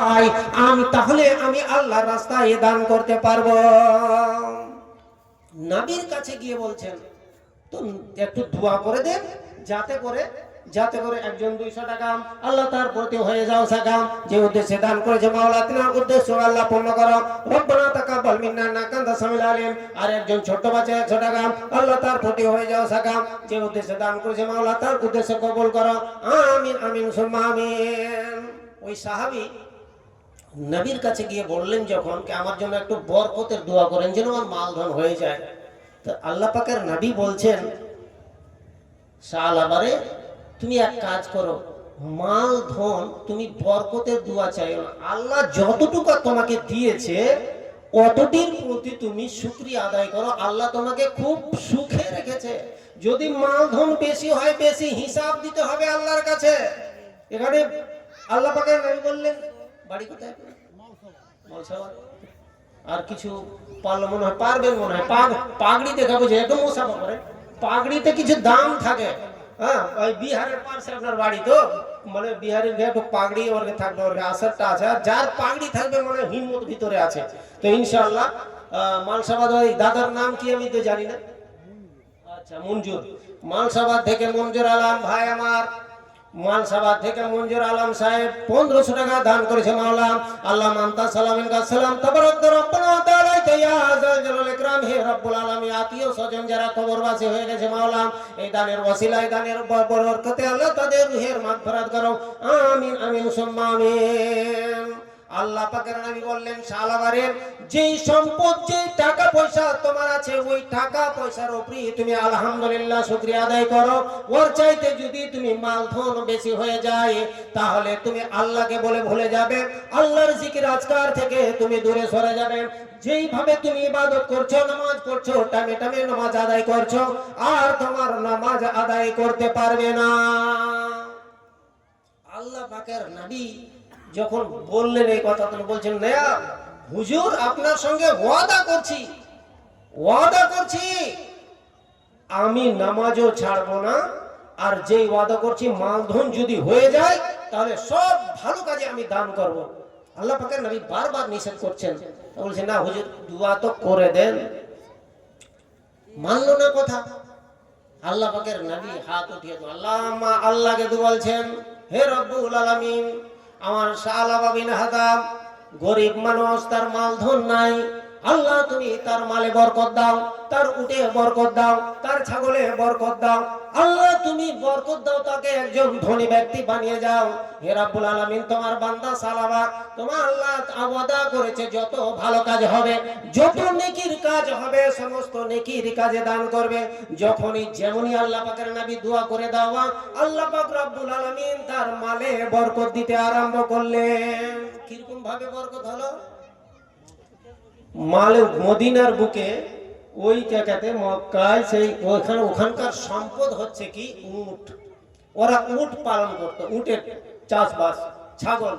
পাই, তাহলে আমি আল্লাহর রাস্তায় দান করতে পারবো। নবীর কাছে গিয়ে বলছেন, তো একটু দোয়া করে দেন, যাতে করে একজন 200 টাকা আল্লাহ তার প্রতি হয়ে যাও সাকাম, যে উদ্দেশ্যে দান করেছে মাওলা তিনার উদ্দেশ্য আল্লাহ পূর্ণ করো। রব্বানা তাকাব্বাল মিন্না ইন্নাকা আনতাস সামিউল আলিম। আর একজন ছোট্ট বাচ্চা 100 টাকা আল্লাহ তার প্রতি হয়ে যাও সাকাম, যে উদ্দেশ্যে দান করেছে মাওলা তার উদ্দেশ্য কবুল করো। আমিন আমিন সুম্মা আমিন। ওই সাহাবী নবীর কাছে গিয়ে বললেন যখন, আমার জন্য একটু বরকতের দোয়া করেন যেন আমার মালধন হয়ে যায়। তো আল্লাহ পাকের নবী বলছেন, শালাবারে তুমি এক কাজ করো, মাল ধন তুমি বরকতের দোয়া চাইও না, আল্লাহ যতটুকু তোমাকে দিয়েছে অতটির প্রতি তুমি শুকরিয়া আদায় করো। আল্লাহ তোমাকে খুব সুখে রেখেছে। যদি মাল ধন বেশি হয়, বেশি হিসাব দিতে হবে আল্লাহর কাছে। এখানে আল্লাহ পাকের নবী বললেন, বাড়ি কোথায়? মালসাওয়া। আর কিছু পারলে মনে হয় পারবেন, মনে হয় পাগড়ি দেখাবো, যে একদম মুসাফা করে পাগড়িতে কিছু দাম থাকে। হ্যাঁ, ওই বিহারের পাশে আপনার বাড়ি, তো মানে বিহারের একটু পাগড়ি ওর থাকবে, ওর আসারটা আছে। আর যার পাগড়ি থাকবে মানে হিম্মত ভিতরে আছে। তো ইনশাআল্লাহ মালসাবাদ, ওই দাদার নাম কি আমি তো জানি না। আচ্ছা, মঞ্জুর। মালসাবাদ থেকে মঞ্জুর আলম ভাই আমার, মালসাবাদ থেকে মঞ্জুর আলম সাহেব 1500 টাকা দান করেছে মাওলা। আল্লাহ মান্তা সালামিন কা সালাম তাবারাক রব্বানা ওয়া তাআলা ইয়া জালাল ইকরাম। হে রব্বুল আলামিন, আত্মীয় স্বজন যারা কবরবাসী হয়ে গেছে মাওলা, এই দানের ওসিলায়, দানের বরকতে আল্লাহ তাদের রুহের মাগফিরাত করো। আমিন আমিন সুম্মা আমিন। আল্লাহ পাকের নবী বললেন, শালাবারের যেই সম্পদ, যেই টাকা পয়সা তোমার আছে, ওই টাকা পয়সার উপরে তুমি আলহামদুলিল্লাহ শুকরিয়া আদায় করো। ওর চাইতে যদি তুমি মালধন বেশি হয়ে যায়, তাহলে তুমি আল্লাহকে বলে ভুলে যাবে, আল্লাহর জিকির আজকার থেকে তুমি দূরে সরে যাবে। যেইভাবে তুমি ইবাদত করছো, নামাজ পড়ছো, টাইমে টাইমে নামাজ আদায় করছো, আর তোমার নামাজ আদায় করতে পারবে না। আল্লাহ পাকের নবী যখন বললেন এই কথা, তখন বলছেন, না হুজুর, আপনার সঙ্গে ওয়াদা করছি আমি নামাজও ছাড়বো না, আর যেই ওয়াদা করছি মালধন যদি হয়ে যায় তাহলে সব ভালো কাজে আমি দান করব। আল্লাহ পাকের নবী বারবার নিষেধ করছেন। বলছেন, না হুজুর, দোয়া তো করে দেন। মানলো না কথা। আল্লাহ পাকের নবী হাত উঠিয়ে আল্লাহকে তো বলছেন, হে রব্বুল আলামিন, আমার শালাবা বিন হাদাব গরিব মানুষ, তার মালধন নাই, আল্লাহ তুমি তার মালে বরকত দাও, তার উটে বরকত দাও, তার ছাগলে বরকত দাও, আল্লাহ তুমি বরকত দাও, তাকে একজন ধনী ব্যক্তি বানিয়ে যাও। হে রব্বুল আলামিন, তোমার বান্দা শালাবা, তোমার আল্লাহ ওয়াদা করেছে যত ভালো কাজ হবে, যত নেকির কাজ হবে, সমস্ত নেকির কাজে দান করবে। যখনই যেমনই আল্লাহ পাকের নবী দোয়া করে দেওয়া, আল্লাহ পাক রব্বুল আলামিন তার মালে বরকত দিতে আরম্ভ করলেন। কিরকম ভাবে বরকত হলো? মালে মদিনার বুকে, ওই জায়গাতে মক্কায়, সেই ওখানকার সম্পদ হচ্ছে কি উট। ওরা উট পালন করত, উটের চাষবাস, ছাগল।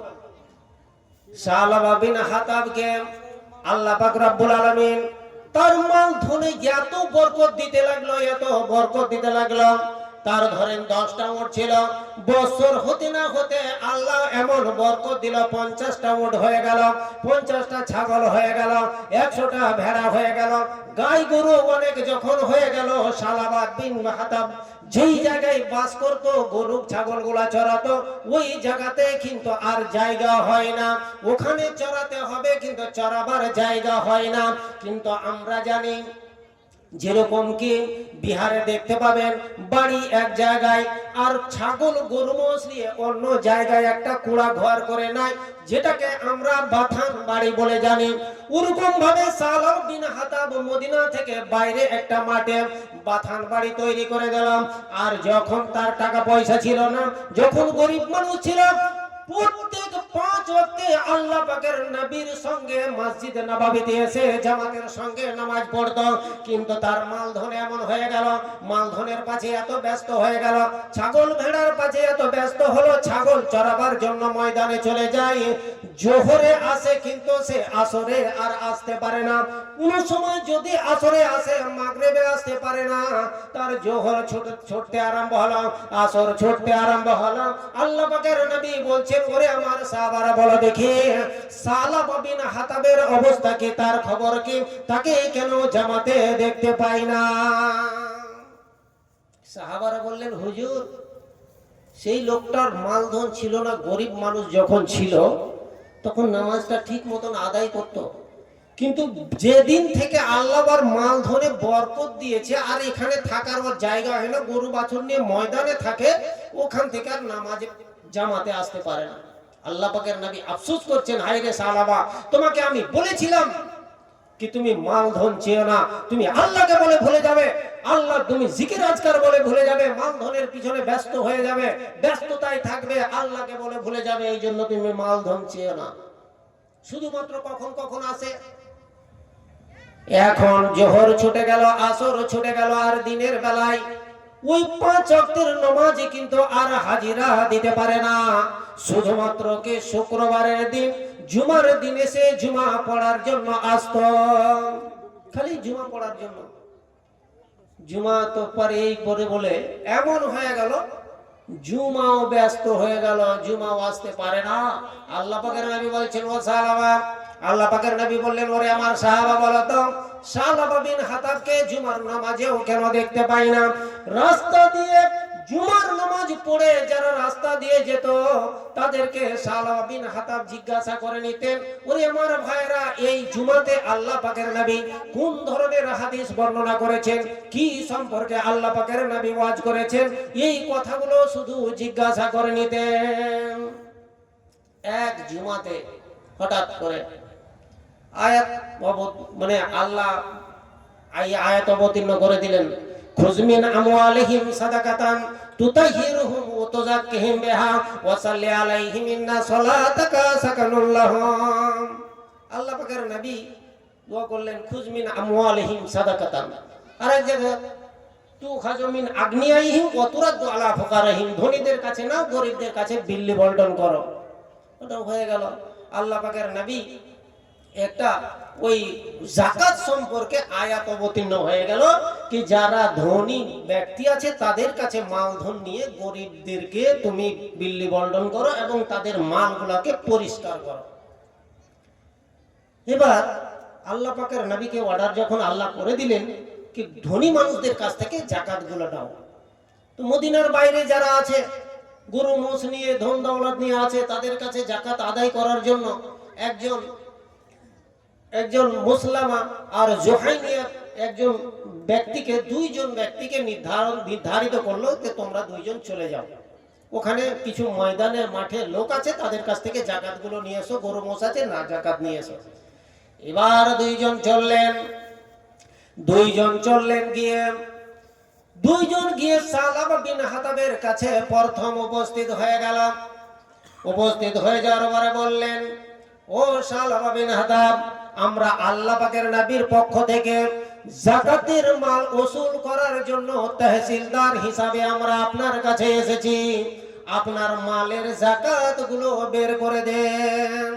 শালাবা বিন হাতাবকে আল্লাহ পাক রব্বুল আলামিন তার মাল ধনে এত বরকত দিতে লাগলো, এত বরকত দিতে লাগলো। তার ধরেন 10টা উট ছিল, বছর হতে না হতে আল্লাহ এমন বরকত দিল, 50টা উট হয়ে গেল, 50টা ছাগল হয়ে গেল, 100টা ভেড়া হয়ে গেল, গাই গরু অনেক যখন হয়ে গেল। শালাবা বিন হাতাব যেই জায়গায় বাস করতো, গরু ছাগল গুলা চড়াতো, ওই জায়গাতে কিন্তু আর জায়গা হয় না। ওখানে চড়াতে হবে কিন্তু চড়াবার জায়গা হয় না। কিন্তু আমরা জানি, যেরকম কি বিহারে দেখতে পাবেন বাড়ি এক জায়গায়, আর ছাগল গরু মোষ নিয়ে অন্য জায়গায় একটা কুড়া ঘর করে নাই, যেটাকে আমরা বাথান বাড়ি বলে জানি। ওরকম ভাবে শালাবা বিন হাতাব মদিনা থেকে বাইরে একটা মাঠে বাথান বাড়ি তৈরি করে দিলাম। আর যখন তার টাকা পয়সা ছিল না, যখন গরিব মানুষ ছিল, প্রত্যেক 5 ওয়াক্তে আল্লাহ পাকের নবীর সঙ্গে মসজিদে নববীতে এসে জামাতের সঙ্গে নামাজ পড়তো। কিন্তু তার মালধন এমন হয়ে গেল, মালধনের পাশে এত ব্যস্ত হয়ে গেল, ছাগল ভেড়ার পাশে এত ব্যস্ত হলো, ছাগল চড়াবার জন্য ময়দানে চলে যায়। জোহরে আসে কিন্তু সে আসরে আর আসতে পারে না। কোন সময় যদি আসরে আসে মাগরিবে আসতে পারে না, তার জোহর ছুটতে আরম্ভ হলো, আসর ছুটতে আরম্ভ হলো। আল্লাহ পাকের নবী বলছেন, ওরে আমার সাহাবারা বলো দেখি সালাবা বিন হাতাবের অবস্থা কি, তার খবর কি, তাকে কেন জামাতে দেখতে পাই না? সাহাবারা বললেন, হুজুর সেই লোকটার মালধন ছিল না, গরিব মানুষ যখন ছিল তখন নামাজটা ঠিক মতন আদায় করত, কিন্তু যেদিন থেকে আল্লাহ আর মালধনে বরকত দিয়েছে আর এখানে থাকার ওর জায়গা হয় না, গরু বাছুর নিয়ে ময়দানে থাকে, ওখান থেকে আর নামাজে জামাতে আসতে পারে না। আল্লাহ পাকের নবী আফসোস করছেন, হায় রে সালাবা, তোমাকে আমি বলেছিলাম কি তুমি মালধন চেও না, তুমি আল্লাহকে বলে ভুলে যাবে, আল্লাহ তুমি জিকির আজকার বলে ভুলে যাবে, মালধনের পিছনে ব্যস্ত হয়ে যাবে, ব্যস্ততায় থাকবে, আল্লাহকে বলে ভুলে যাবে, এই জন্য তুমি মালধন চেও না। শুধুমাত্র কখন কখন আসে? এখন জোহর ছুটে গেল, আসর ছুটে গেল, আর দিনের বেলায় ওই 5 ওয়াক্তের নামাজে কিন্তু আর হাজিরা দিতে পারে না। শুধুমাত্র কে শুক্রবারের দিন, জুমার দিন এসে জুমা পড়ার জন্য আসতো, খালি জুমা পড়ার জন্য। জুমা তো পরে এই পরে বলে এমন হয়ে গেল, জুমাও ব্যস্ত হয়ে গেল, জুমাও আসতে পারে না। আল্লাহ পাকের নবী বলছেন, ও সাহাবা, আল্লাহ পাকের নবী বললেন, ওরে আমার সাহাবা বলো তো সালাবা বিন হাতাবকে জুমার নামাজেও কেন দেখতে পাই না? রাস্তা দিয়ে জুমার নামাজ পড়ে যারা রাস্তা দিয়ে যেত তাদেরকে সালাবা বিন হাতাব জিজ্ঞাসা করে নিতেন, ওরে আমার ভাইরা এই জুমাতে আল্লাহ পাকের নবী কোন ধরনের হাদিস বর্ণনা করেছেন, কি সম্পর্কে আল্লাহ পাকের নবী ওয়াজ করেছেন, এই কথাগুলো শুধু জিজ্ঞাসা করে নিতেন। এক জুমাতে হঠাৎ করে আয়াত মানে আল্লাহ আয়াত অবতীর্ণ করে দিলেন, খুজমিন আমওয়ালিহিম সাদাকাতান তুতাহিরুহুম ওয়া তুযাক্কিহিম বিহা ওয়া সাল্লি আলাইহিম ইন্না সালাতাকা সাকানুল লাহুম। আল্লাহ পাকের নবী দোয়া করলেন, খুজমিন আমওয়ালিহিম সাদাকাতান, আর এক জায়গায় তুখাযু মিন আগনিয়াইহিম ওয়া তুরাদ্দু আলা ফুকারাহিম, ধনীদের কাছে নাও, গরিবদের কাছে বিল্লি বন্টন করো। ওটা হয়ে গেল। আল্লাহ পাকের নবী একটা ওই যাকাত সম্পর্কে আয়াত অবতীর্ণ হয়ে গেল কি যারা ধনী ব্যক্তি আছে তাদের কাছে মালধন নিয়ে গরিবদেরকে তুমি বিল্লি বন্টন করো এবং তাদের মালগুলোকে পরিষ্কার করো। এবার আল্লাহ পাকের নবীকে অর্ডার যখন আল্লাহ করে দিলেন কি ধনী মানুষদের কাছ থেকে যাকাত গুলো নাও, তো মদিনার বাইরে যারা আছে গরু মোষ নিয়ে ধন দৌলত নিয়ে আছে তাদের কাছে যাকাত আদায় করার জন্য একজন মুসলামা আর জোহাইনিয়া একজন ব্যক্তিকে, দুইজন ব্যক্তিকে নির্ধারিত করলো যে তোমরা দুইজন চলে যাও, ওখানে কিছু ময়দানের মাঠে লোক আছে তাদের কাছ থেকে যাকাত গুলো নিয়ে এসো, গরু মোষ আছে না যাকাত নিয়ে এসো। এবার দুইজন চললেন গিয়ে সালাবা বিন হাতাবের কাছে প্রথম উপস্থিত হয়ে গেল। উপস্থিত হয়ে যাওয়ার পরে বললেন, ও সালাবা বিন হাতাব, আমরা আল্লাহ পাকের নবীর পক্ষ থেকে যাকাতের মাল ওসুল করার জন্য তহসিলদার হিসাবে আমরা আপনার কাছে এসেছি, আপনার মালের যাকাত গুলো বের করে দেন।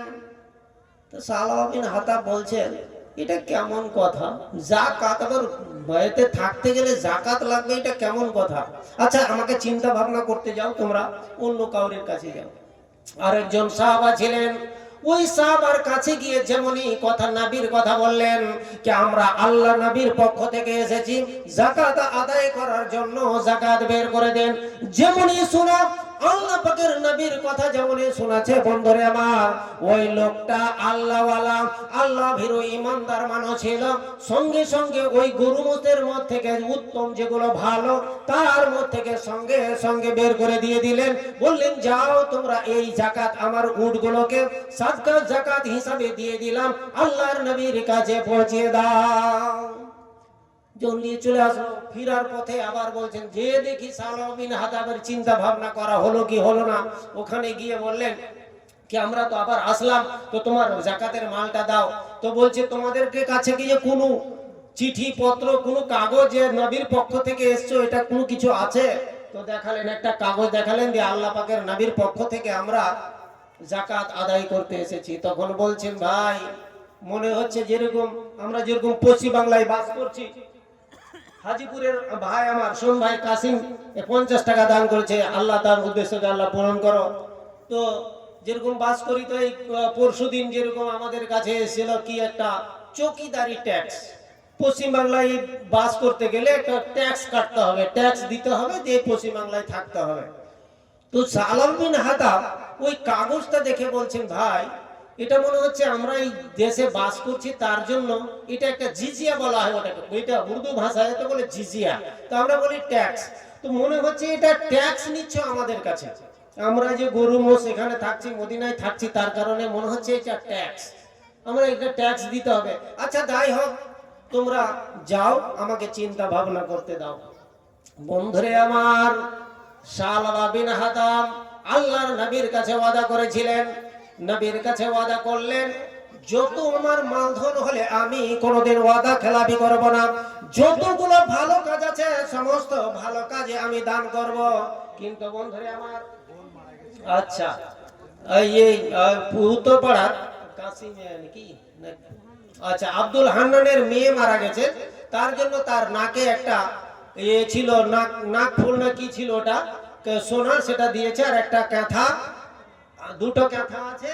তো সালাবা বিন হাতাব বলছেন, এটা কেমন কথা, যাকাত আবার ভয়েতে থাকতে গেলে যাকাত লাগবে, এটা কেমন কথা? আচ্ছা আমাকে চিন্তা ভাবনা করতে যাও, তোমরা অন্য কাউরের কাছে যাও। আরেকজন সাহাবা ছিলেন, ওই সাহাবার কাছে গিয়ে যেমনই কথা নবীর কথা বললেন কি আমরা আল্লাহ নবীর পক্ষ থেকে এসেছি যাকাত আদায় করার জন্য, যাকাত বের করে দেন। যেমনই শোনা আল্লাহ পাকের নবীর কথা যেমনই শোনাছে বন্ধুরে আমার, ওই লোকটা আল্লাহওয়ালা, আল্লাহ ভীরু ইমানদার মানুষ ছিল। সঙ্গে সঙ্গে ওই গরু মোষের মধ্যে থেকে উত্তম যেগুলো ভালো তার মধ্যে থেকে সঙ্গে সঙ্গে বের করে দিয়ে দিলেন, বললেন যাও তোমরা এই যাকাত আমার উটগুলোকে সাদকা যাকাত হিসাবে দিয়ে দিলাম, আল্লাহর নবীর কাছে পৌঁছে দাও। জলদি চলে আসলো। ফিরার পথে আবার বলছেন, যে দেখি সালাবা বিন হাতাবের চিন্তা ভাবনা করা হলো কি হলো না। ওখানে গিয়ে বললেন কি আমরা তো আবার আসলাম, তো তোমার যাকাতের মালটা দাও। তো বলছে তোমাদেরকে কাছে গিয়ে কোনো চিঠি পত্র কোনো কাগজ নবীর পক্ষ থেকে এসছো এটা কোনো কিছু আছে? তো দেখালেন একটা কাগজ, দেখালেন যে আল্লাহ পাকের নবীর পক্ষ থেকে আমরা জাকাত আদায় করতে এসেছি। তখন বলছেন, ভাই মনে হচ্ছে যেরকম আমরা যেরকম পশ্চিম বাংলায় বাস করছি, হাজিপুরের ভাই আমার সোম ভাই কাসিম 50 টাকা দান করেছে, আল্লাহ তার উদ্দেশ্যকে আল্লাহ পূরণ করো। তো যেরকম বাস করি, তো এই পরশুদিন যেরকম আমাদের কাছে এসেছিল কি একটা চৌকিদারি ট্যাক্স। পশ্চিম বাংলায় বাস করতে গেলে একটা ট্যাক্স কাটতে হবে, ট্যাক্স দিতে হবে, দিয়ে পশ্চিম বাংলায় থাকতে হবে। তো সালাম বিন হাতাব ওই কাগজটা দেখে বলছেন, ভাই এটা মনে হচ্ছে আমরা এই দেশে বাস করছি তার জন্য এটা একটা জিজিয়া বলা হয়, ওটাকে ওইটা উর্দু ভাষায় তো বলে জিজিয়া, তো আমরা বলি ট্যাক্স। তো মনে হচ্ছে এটা ট্যাক্স নিচ্ছ আমাদের কাছে, আমরা যে গরু মোষ এখানে থাকছি, মদিনায় থাকছি, তার কারণে মনে হচ্ছে এটা ট্যাক্স, আমরা এটা ট্যাক্স দিতে হবে। আচ্ছা যাই হোক, তোমরা যাও, আমাকে চিন্তা ভাবনা করতে দাও। বন্ধুরে আমার, সালাবা বিন হাতাম আল্লাহর নবীর কাছে ওয়াদা করেছিলেন, নবীর কাছে ওয়াদা করলেন, যত আমার মালধন হলে আমি কোনোদিন ওয়াদা খেলাপি করব না, যতগুলো ভালো কাজ আছে সমস্ত ভালো কাজে আমি দান করব। কিন্তু বন্ধুরে আমার, আচ্ছা এই উত্তরপাড়ার কাসিমে কি, আচ্ছা আব্দুল হান্নানের মেয়ে মারা গেছে, তার জন্য তার নাকে একটা ছিল, নাক ফুল না কি ছিল ওটা সোনার, সেটা দিয়েছে, আর একটা কাঁথা, দুটো কাঁথা আছে,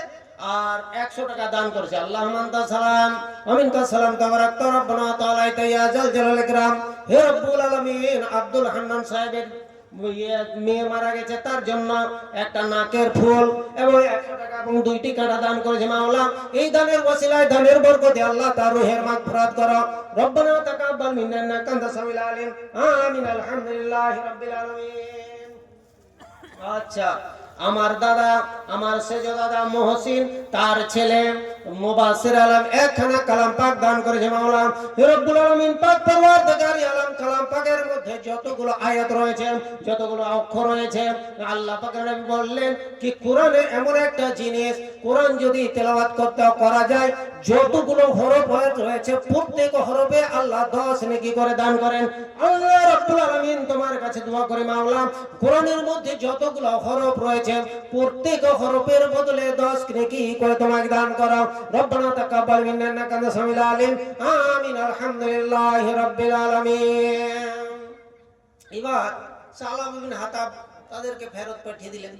আর 100 টাকা দান করেছে। আল্লাহুম্মা আনতা সালাম আমিনকা সালাম তাবারাকতা রব্বানা তাআলা ইয়া জাল জালাল ইকরাম। হে রব্বুল আলামিন, আব্দুল হান্নান সাহেবের মেয়ে মারা গেছে, তার জন্য একটা নাকের ফুল এবং 100 টাকা এবং 2টি কাঁটা দান করেছে। মাওলা, এই দানের ওসিলায়, দানের বরকতে আল্লাহ তার রূহের মাগফিরাত করো। রব্বানা তাকাব্বাল মিন্না ইন্নাকা আনতাস সামিউল আলিম। আমিন। আলহামদুলিল্লাহি রাব্বিল আলামিন। আচ্ছা, আমার দাদা, আমার সেজ দাদা মহসিন, তার ছেলে মুবাশশির আলম একখানা কালাম পাক দান করেছে। মাওলা রব্বুল আলামিন পাক পরওয়ারদিগার আলম, কালাম পাকের মধ্যে যতগুলো আয়াত রয়েছে, যতগুলো অক্ষর রয়েছে, আল্লাহ পাকের নবী বললেন কি কোরআনে এমন একটা জিনিস, কোরআন যদি তেলাওয়াত করতে করা যায়, যতগুলো হরফ রয়েছে প্রত্যেক হরফে আল্লাহ 10 নেকি করে দান করেন। আল্লাহ রাব্বুল আলামিন তোমার কাছে দোয়া করি, মাওলা কোরআনের মধ্যে যতগুলো হরফ রয়েছে প্রত্যেক হরফের বদলে 10 নেকি করে তোমাকে দান করো। রব্বানা তাকাব্বাল মিন্না ইন্নাকা আনতাস সামিউল আলিম। আমিন। আলহামদুলিল্লাহি রাব্বিল আলামিন। এবার সালাম বিন হাতাব তাদেরকে ফেরত পাঠিয়ে দিলেন।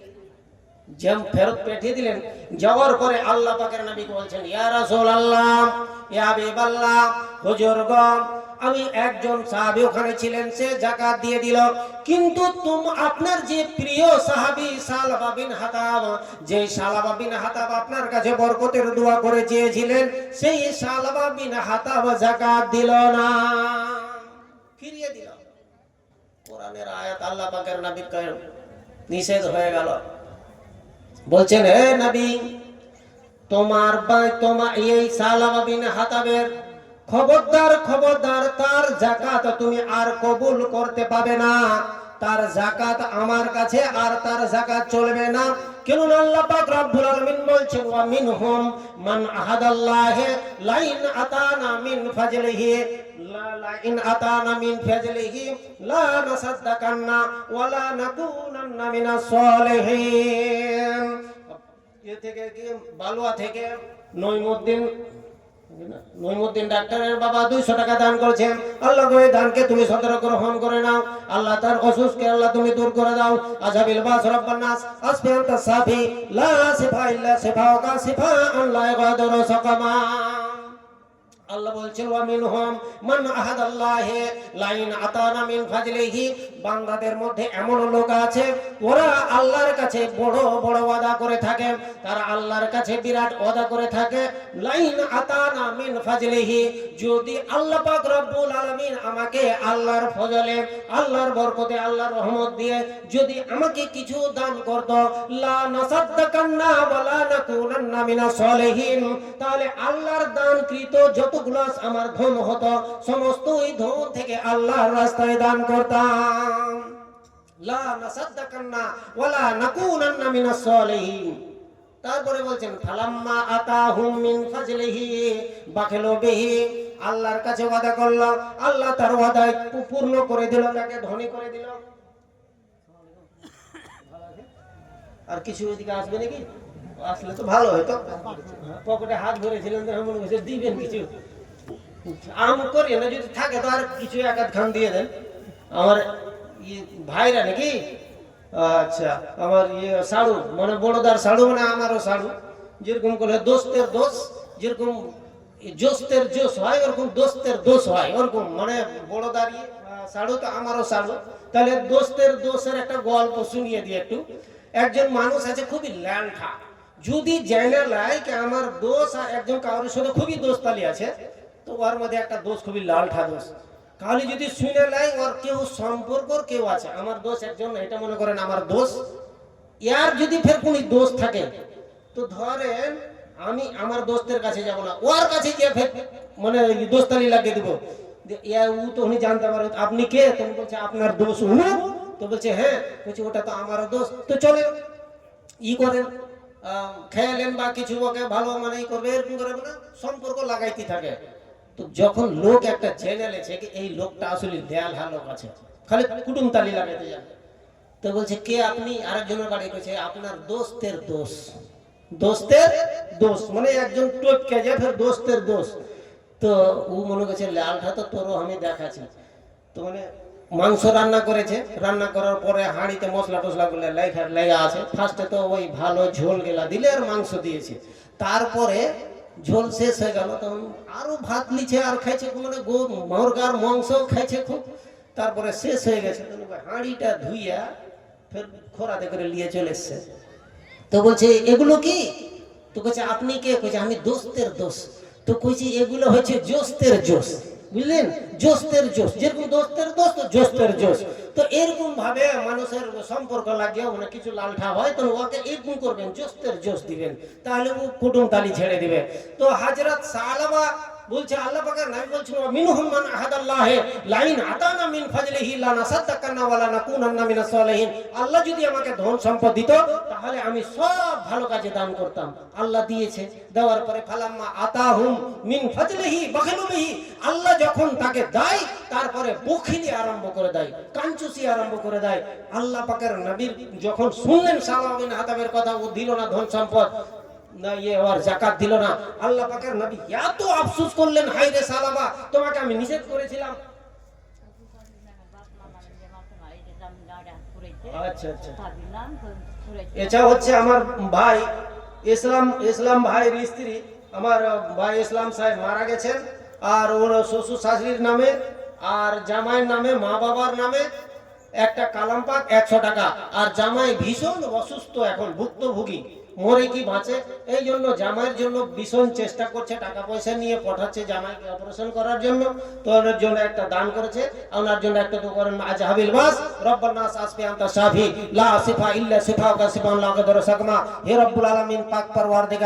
ফেরত পাঠিয়ে দিলেন, যাওয়ার পরে আল্লাহ পাকের নবী বলছেন, ইয়া রাসূলুল্লাহ, ইয়া হাবিবাল্লাহ, হুজুরগণ, আমি একজন সাহাবী ওখানে ছিলেন, সে যাকাত দিয়ে দিল, কিন্তু আপনার যে প্রিয় সাহাবী সালাবা বিন হাতাব, যে সালাবা বিন হাতাব আপনার কাছে বরকতের দোয়া করে চেয়েছিলেন, সেই সালাবা বিন হাতাব যাকাত দিল না, ফিরিয়ে দিল। কোরআনের আয়াত আল্লাহ পাকের নবীর নিষেধ হয়ে গেল। বলছেন, হে নবী, তোমার এই সালাবা বিন হাতাবের খবরদার, খবরদার, তার যাকাত তুমি আর কবুল করতে পাবে না, তার যাকাত আমার কাছে আর তার যাকাত চলবে না। কেন আল্লাহ পাক রব্বুল আলামিন বলছেন, ওয়া মিনহুম মান আহাদাল্লাহ লাইন আতানা মিন ফাজলিহি লাইন আতানা মিন ফাজলিহি লা নাসাদদাকান্না ওয়া লা নাকুনান্না মিনাস সালিহিন। এ থেকে কি বালুয়া থেকে নইমুদ্দিন ডাক্তারের বাবা 200 টাকা দান করেছেন। আল্লাহ গো, এই দানকে তুমি সদর গ্রহণ করে নাও। আল্লাহ তার অসুখকে আল্লাহ তুমি দূর করে দাও। আযাবিল বাস রাব্বান নাস আসফি আনতা সাফি লা সিফা ইল্লা সিফাউকা সিফা আন লা ইয়াগাদিরু সাকামা। আল্লাহ বলছেন, ওয়া মিনহুম মান আহাদাল্লাহ লাইন আতানা মিন ফাজলিহি, বান্দাদের মধ্যে এমন লোক আছে ওরা আল্লাহর কাছে বড় বড় ওয়াদা করে থাকে, তারা আল্লাহর কাছে বিরাট ওয়াদা করে থাকে। লাইন আতানা মিন ফাজলিহি, যদি আল্লাহ পাক রব্বুল আলামিন আমাকে আল্লাহর ফজলে, আল্লাহর বরকতে, আল্লাহর রহমত দিয়ে যদি আমাকে কিছু দান করত, লা নাসাদদাকান্না ওয়া লা নাকুনান্না মিনাস সালিহিন, তাহলে আল্লাহর দানকৃত যতগুলো আমার ধন হতো সমস্ত ওই ধন থেকে আল্লাহর রাস্তায় দান করতাম। লা নাসাদদাকান্না ওয়া লা নাকুনান্না মিনাস সালিহিন। তারপরে বলছেন, ফালাম্মা আতাহুম মিন ফাজলিহি বাখিলু বিহি, আল্লাহর কাছে ওয়াদা করলো, আল্লাহ তার ওয়াদা পূর্ণ করে দিল, তাকে ধনী করে দিল। আর কিছু এদিকে আসবে নাকি? আসলে তো ভালো হতো। পকেটে হাত ভরেছিলেন তো মনে করছে দিবেন কিছু, আম করি না, যদি থাকে তো আর কিছু এক আধ খান দিয়ে দেন। আমার ভাইরা নাকি, আচ্ছা আমার সাড়ু মানে বড়দার সাড়ু মানে আমারও সাড়ু, যেরকম করে দোস্তের দোষ, যেরকম জোস্তের জোশ হয় ওরকম দোস্তের দোষ হয়, ওরকম মানে বড়দার সাড়ু তো আমারও সাড়ু। তাহলে দোস্তের দোষের একটা গল্প শুনিয়ে দিই একটু। একজন মানুষ আছে খুবই ল্যাংঠা, যদি জেনে লাই কি আমার দোষ আর একজন কারোর সাথে খুবই দোস্তালি আছে, তো ওর মধ্যে একটা দোষ খুবই লালঠা দোষ, তাহলে যদি শুনে লাই ওর কেউ সম্পর্কর কেউ আছে, আমার দোষ একজন, এটা মনে করেন আমার দোষ, ইয়ার যদি ফের কোন দোষ থাকে, তো ধরেন আমি আমার দোস্তের কাছে যাব না, ওর কাছে গিয়ে ফের মানে দোস্তালি লাগিয়ে দিব, ও তো উনি জানতে পারে আপনি কে, তুমি বলছে আপনার দোষ উনি, তো বলছে হ্যাঁ, বলছে ওটা তো আমারও দোষ, তো চলে করেন খেয়ালেন বা কিছু ওকে ভালো মানে করবে, এরকম করে না সম্পর্ক লাগাইতে থাকে। তো যখন লোক একটা জেনে লেছে কি এই লোকটা আসলে দেয়াল লোক আছে, খালি কুটুম তালি লাগাইতে যাবে, তো বলছে কে আপনি, আরেকজনের বাড়ি কইছে আপনার দোস্তের দোষ, দোস্তের দোষ মানে একজন টপকে যায় ফের দোস্তের দোষ। তো ও মনে করছে লালটা তো তোরও আমি দেখাচ্ছি, তো মানে মাংস রান্না করেছে, রান্না করার পরে হাঁড়িতে মশলা টসলা গুলো লেগা আছে, ফার্স্টে তো ওই ভালো ঝোল গেলা দিলে আর মাংস দিয়েছে, তারপরে ঝোল শেষ হয়ে গেল, তখন আরো ভাত নিচ্ছে আর খাইছে, মানে মুরগার মাংস খাইছে খুব, তারপরে শেষ হয়ে গেছে, হাঁড়িটা ধুইয়া ফের খোরাতে করে নিয়ে চলে এসছে। তো বলছে এগুলো কি, তো কইছে আপনি কে, কইছে আমি দোস্তের দোষ, তো কইছে এগুলো হচ্ছে জোস্তের জোশ, বুঝলেন, জোস্তের জোশ, যেরকম দোস্তের দোষ তো জোস্তের জোশ। তো এরকম ভাবে মানুষের সম্পর্ক লাগিয়ে মানে কিছু লালঠা হয়, তো ওকে এরকম করবেন, জোস্তের জোশ দিবেন, তাহলে ও কুটুম তালি ছেড়ে দিবে। তো হযরত সালাবা বলছে আল্লাহ পাকের নবী বলছেন মিনহুম মান আহাদাল্লাহ লাইন আতানা মিন ফাজলিহি লা নাসাদদাকানা ওয়া লা নাকুনান্না মিনাস সালিহিন, আল্লাহ যদি আমাকে ধন সম্পদ দিত তাহলে আমি সব ভালো কাজে দান করতাম, আল্লাহ দিয়েছে, দেওয়ার পরে ফালাম্মা আতাহুম মিন ফাজলিহি বাখিলু বিহি, আল্লাহ যখন তাকে দেয় তারপরে বখিলি আরম্ভ করে দেয়, কাঞ্চুসি আরম্ভ করে দেয়। আল্লাহ পাকের নবীর যখন শুনলেন সালামা বিন হাতাবের কথা, ও দিল না ধন সম্পদ না আর যাকাত দিল না, আল্লাহ পাকের নবী এত আফসোস করলেন, হায় রে সালামা তোমাকে আমি নিষেধ করেছিলাম। আচ্ছা আচ্ছা, এটা হচ্ছে আমার ভাই ইসলাম ভাইয়ের স্ত্রী, আমার ভাই ইসলাম সাহেব মারা গেছেন, আর ওর শ্বশুর শাশুড়ির নামে আর জামাইয়ের নামে মা বাবার নামে একটা কালাম পাক 100 টাকা, আর জামাই ভীষণ অসুস্থ, এখন ভুক্তভোগী, মরে কি বাঁচে, এই জন্য জামাইয়ের জন্য ভীষণ চেষ্টা করছে, টাকা পয়সা নিয়ে পাঠাচ্ছে জামাইকে অপারেশন করার জন্য, তো ওনার জন্য একটা দান করেছে, ওনার জন্য একটা তো করেন আজহাবিল বাস রব্বান নাস আসফি আনতা শাফি লা সিফা ইল্লা সিফাউকা সিফান লা গাদর সাকমা, হে রব্বুল আলামিন পাক পরওয়ারদিগার